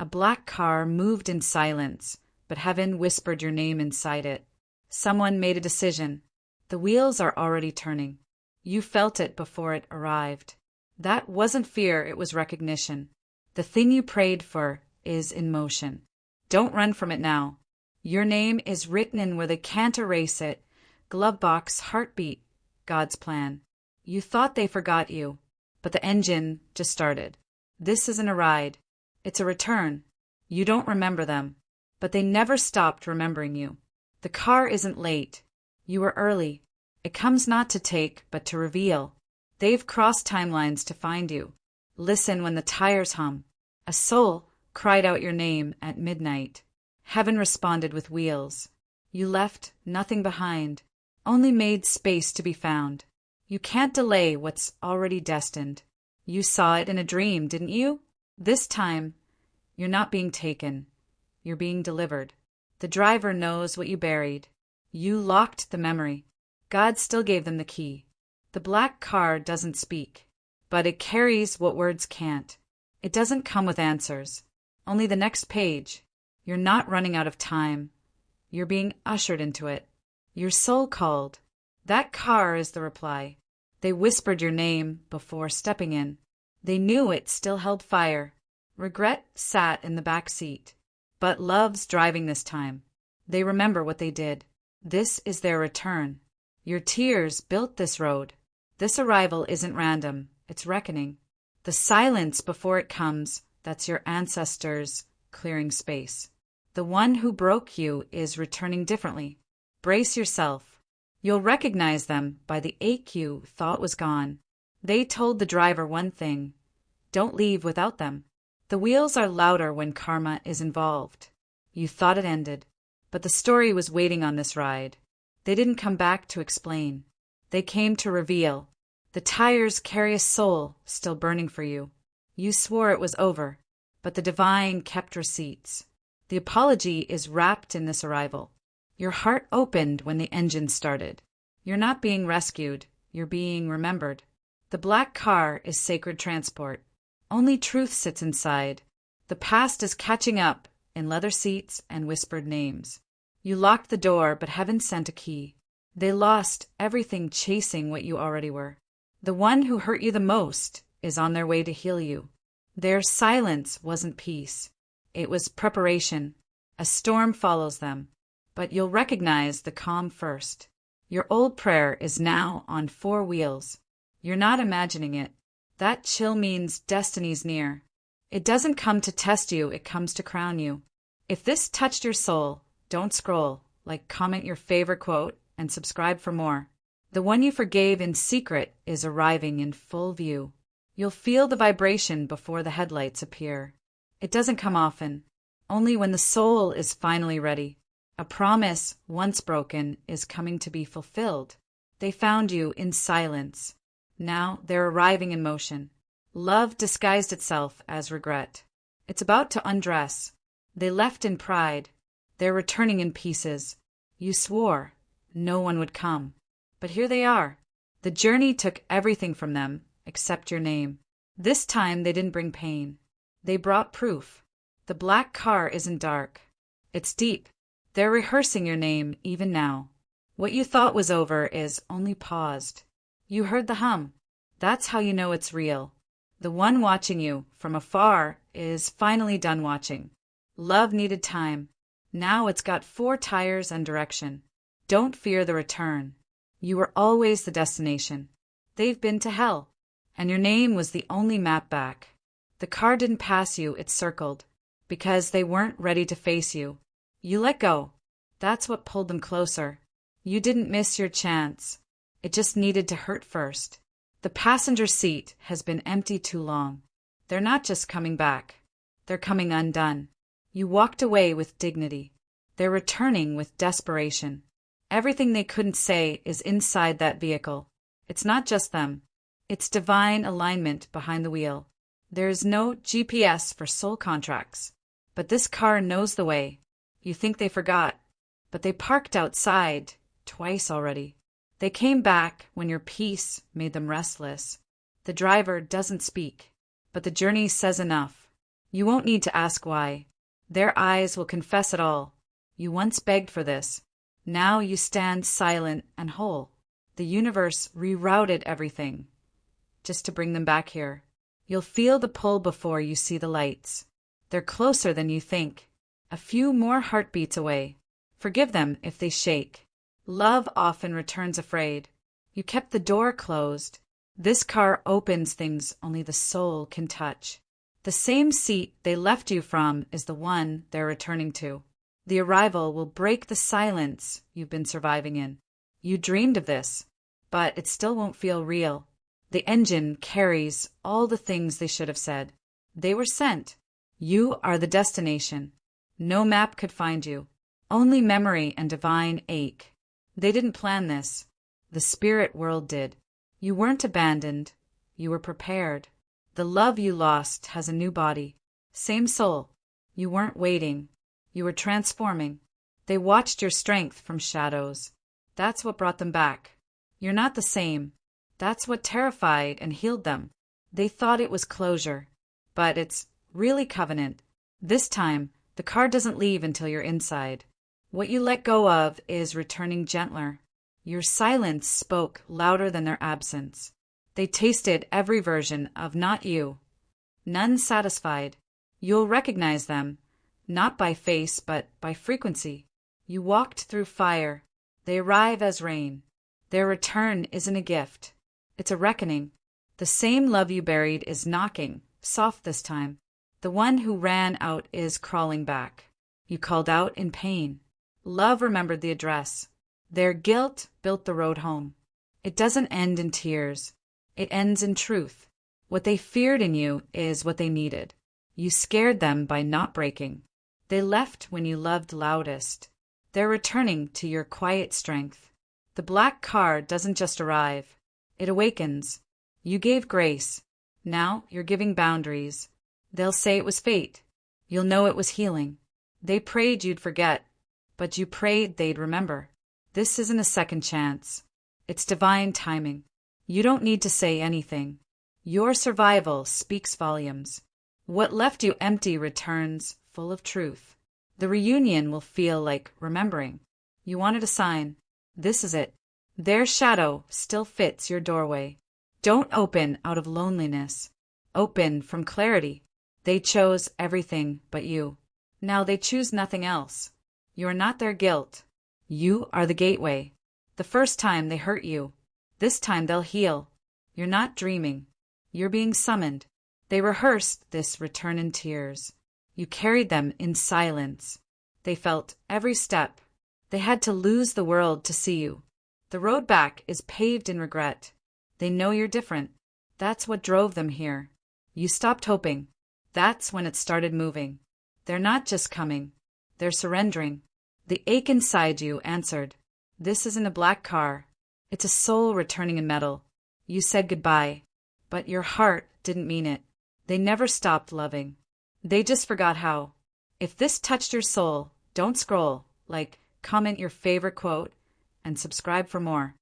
A black car moved in silence, but heaven whispered your name inside it. Someone made a decision. The wheels are already turning. You felt it before it arrived. That wasn't fear, it was recognition. The thing you prayed for is in motion. Don't run from it now. Your name is written in where they can't erase it. Glove box, heartbeat, God's plan. You thought they forgot you, but the engine just started. This isn't a ride. It's a return. You don't remember them, but they never stopped remembering you. The car isn't late. You were early. It comes not to take, but to reveal. They've crossed timelines to find you. Listen when the tires hum. A soul cried out your name at midnight. Heaven responded with wheels. You left nothing behind, only made space to be found. You can't delay what's already destined. You saw it in a dream, didn't you? This time, you're not being taken. You're being delivered. The driver knows what you buried. You locked the memory. God still gave them the key. The black car doesn't speak, but it carries what words can't. It doesn't come with answers, only the next page. You're not running out of time. You're being ushered into it. Your soul called. That car is the reply. They whispered your name before stepping in. They knew it still held fire. Regret sat in the back seat. But love's driving this time. They remember what they did. This is their return. Your tears built this road. This arrival isn't random. It's reckoning. The silence before it comes, that's your ancestors clearing space. The one who broke you is returning differently. Brace yourself. You'll recognize them by the ache you thought was gone. They told the driver one thing: don't leave without them. The wheels are louder when karma is involved. You thought it ended, but the story was waiting on this ride. They didn't come back to explain. They came to reveal. The tires carry a soul still burning for you. You swore it was over, but the divine kept receipts. The apology is wrapped in this arrival. Your heart opened when the engine started. You're not being rescued, you're being remembered. The black car is sacred transport. Only truth sits inside. The past is catching up in leather seats and whispered names. You locked the door, but heaven sent a key. They lost everything chasing what you already were. The one who hurt you the most is on their way to heal you. Their silence wasn't peace. It was preparation. A storm follows them, but you'll recognize the calm first. Your old prayer is now on 4 wheels. You're not imagining it. That chill means destiny's near. It doesn't come to test you, it comes to crown you. If this touched your soul, don't scroll. Comment your favorite quote, and subscribe for more. The one you forgave in secret is arriving in full view. You'll feel the vibration before the headlights appear. It doesn't come often, only when the soul is finally ready. A promise, once broken, is coming to be fulfilled. They found you in silence. Now they're arriving in motion. Love disguised itself as regret. It's about to undress. They left in pride. They're returning in pieces. You swore no one would come. But here they are. The journey took everything from them, except your name. This time they didn't bring pain. They brought proof. The black car isn't dark. It's deep. They're rehearsing your name even now. What you thought was over is only paused. You heard the hum. That's how you know it's real. The one watching you from afar is finally done watching. Love needed time. Now it's got 4 tires and direction. Don't fear the return. You were always the destination. They've been to hell, and your name was the only map back. The car didn't pass you, it circled, because they weren't ready to face you. You let go. That's what pulled them closer. You didn't miss your chance. It just needed to hurt first. The passenger seat has been empty too long. They're not just coming back. They're coming undone. You walked away with dignity. They're returning with desperation. Everything they couldn't say is inside that vehicle. It's not just them. It's divine alignment behind the wheel. There is no GPS for soul contracts. But this car knows the way. You think they forgot, but they parked outside twice already. They came back when your peace made them restless. The driver doesn't speak, but the journey says enough. You won't need to ask why. Their eyes will confess it all. You once begged for this. Now you stand silent and whole. The universe rerouted everything just to bring them back here. You'll feel the pull before you see the lights. They're closer than you think. A few more heartbeats away. Forgive them if they shake. Love often returns afraid. You kept the door closed. This car opens things only the soul can touch. The same seat they left you from is the one they're returning to. The arrival will break the silence you've been surviving in. You dreamed of this, but it still won't feel real. The engine carries all the things they should have said. They were sent. You are the destination. No map could find you. Only memory and divine ache. They didn't plan this. The spirit world did. You weren't abandoned. You were prepared. The love you lost has a new body. Same soul. You weren't waiting. You were transforming. They watched your strength from shadows. That's what brought them back. You're not the same. That's what terrified and healed them. They thought it was closure, but it's really covenant. This time, the car doesn't leave until you're inside. What you let go of is returning gentler. Your silence spoke louder than their absence. They tasted every version of not you. None satisfied. You'll recognize them, not by face but by frequency. You walked through fire. They arrive as rain. Their return isn't a gift. It's a reckoning. The same love you buried is knocking, soft this time. The one who ran out is crawling back. You called out in pain. Love remembered the address. Their guilt built the road home. It doesn't end in tears. It ends in truth. What they feared in you is what they needed. You scared them by not breaking. They left when you loved loudest. They're returning to your quiet strength. The black car doesn't just arrive. It awakens. You gave grace. Now you're giving boundaries. They'll say it was fate. You'll know it was healing. They prayed you'd forget, but you prayed they'd remember. This isn't a second chance. It's divine timing. You don't need to say anything. Your survival speaks volumes. What left you empty returns full of truth. The reunion will feel like remembering. You wanted a sign. This is it. Their shadow still fits your doorway. Don't open out of loneliness. Open from clarity. They chose everything but you. Now they choose nothing else. You are not their guilt. You are the gateway. The first time they hurt you. This time they'll heal. You're not dreaming. You're being summoned. They rehearsed this return in tears. You carried them in silence. They felt every step. They had to lose the world to see you. The road back is paved in regret. They know you're different. That's what drove them here. You stopped hoping. That's when it started moving. They're not just coming. They're surrendering. The ache inside you answered. This isn't a black car. It's a soul returning in metal. You said goodbye, but your heart didn't mean it. They never stopped loving. They just forgot how. If this touched your soul, don't scroll. Comment your favorite quote and subscribe for more.